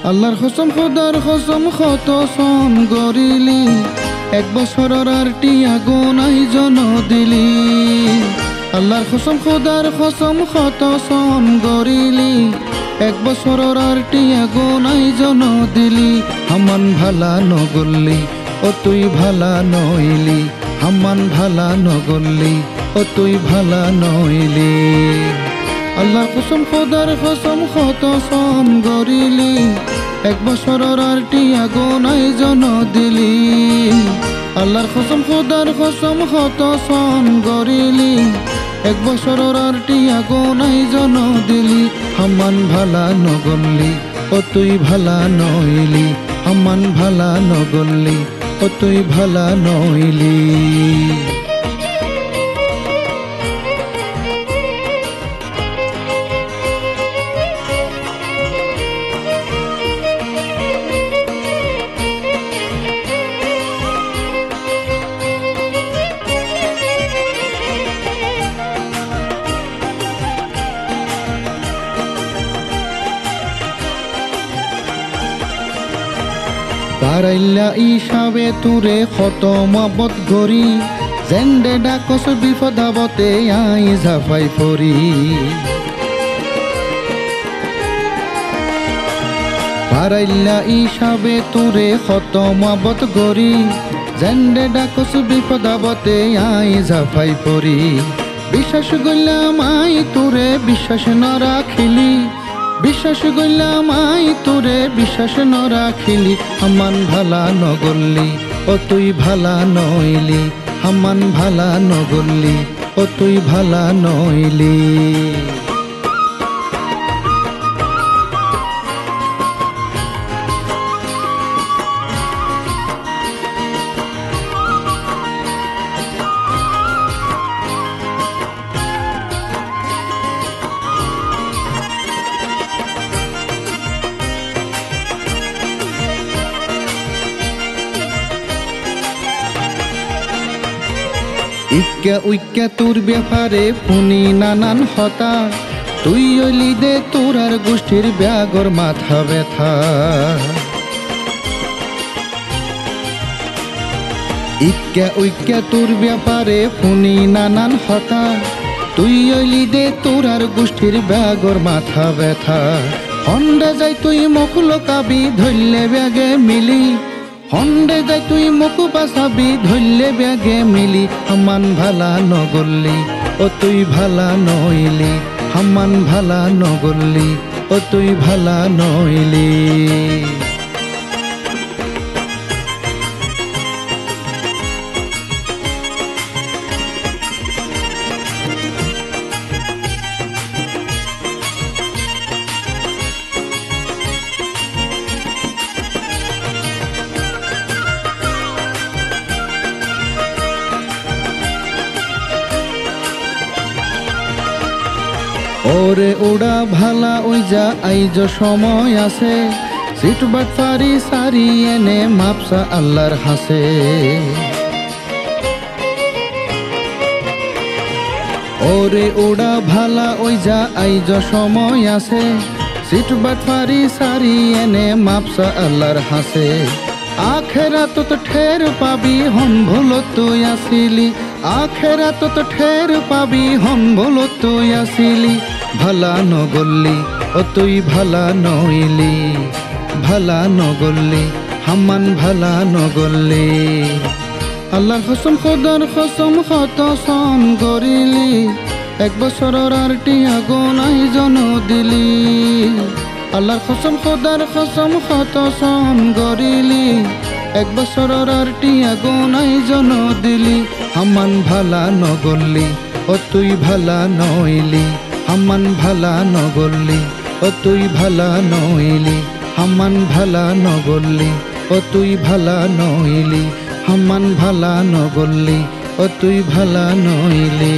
আল্লাহর কসম খোদার কসম কত সন গরিলি, এক বছরের আর টিয়া গোনাই জন দিলি। আল্লাহর কসম খোদার কসম কত সন গরিলি, এক বছরের আর টিয়া গোনাই জন দিলি। হামান ভালা নগল্লি ও তুই ভালা নইলি, হামান ভালা নগল্লি ও তুই ভালা নইলি। আল্লাহর কসম খোদার কসম কত সন গরিলি, এক বছরের আর টিয়া গোনাই জন দিলি। আল্লাহর কসম খোদার কসম কত সন গরিলি, এক বছরের আর টিয়া গোনাই জন দিলি। হামান ভালা নগল্লি ও তুই ভালা নইলি, হামান ভালা নগল্লি ও তুই ভালা নইলি। পারাইল্লা ইসাবে তুরে কত মহব্বত গরি, জেন্ডে ডাকস বিপদাবতে আই ঝাফাই পরি। পারাইল্লা ইসাবে তুরে কত মহব্বত গরি, জেন্ডে ডাকস বিপদাবতে আই ঝাফাই পরি। বিশ্বাস গইলাম আই তুরে বিশ্বাস ন রাখিলি, বিশ্বাস গইলাম আই তোরে বিশ্বাস ন রাখিলি। হামান ভালা নগল্লি ও তুই ভালা নইলি, হামান ভালা নগল্লি ও তুই ভালা নইলি। ইক্কা উইক্কা তোর ব্যাপারে ফুনি নানান হতা, তুই অলি দে তোর আর গোষ্ঠীর ব্যাগর মাথা ব্যথা। ইক্কা উইক্কা তোর ব্যাপারে ফুনি নানান হতা, তুই অলি দে তোর আর গোষ্ঠীর ব্যাগর মাথা ব্যথা। হন্ডা যাই তুই মকুল কাবি ধরলে ব্যাগে মিলি, হন্ডে যাই তুই মুখ বাসাবি ধরলে ব্যাগে মিলি। হামান ভালা নগল্লি ও তুই ভালা নইলি, হামান ভালা নগল্লি ও তুই ভালা নইলি। ওরে ওড়া ভালা ওই যা আইজ সময় আছে, সিট বাট ফারি সারি এনে মাপসা আল্লাহর হাসে। ওরে ওড়া ভালা ওই যা আইজ সময় আছে, সিট বাট ফারি সারি এনে মাপসা আল্লাহর হাসে। আখেরাত তো ঠের পাবি হন ভুল তুই আসিলি, আখেরাত তো ঠের পাবি হন ভুল তুই আসিলি। ভালা নগল্লি ও তুই ভালা নইলি, ভালা নগল্লি হামান ভালা নগল্লি। আল্লাহর কসম খোদার কসম কত সন গরিলি, এক বছরের আর টিয়া গোনাই জন দিলি। আল্লাহর কসম খোদার কসম কত সন গরিলি, এক বছরের আর টিয়া গোনাই জন দিলি। হামান ভালা নগল্লি ও তুই ভালা নইলি, হামান ভালা নগল্লি ও তুই ভালা নইলি, হামান ভালা নগল্লি ও তুই ভালা নইলি, হামান ভালা নগল্লি ও তুই ভালা নইলি।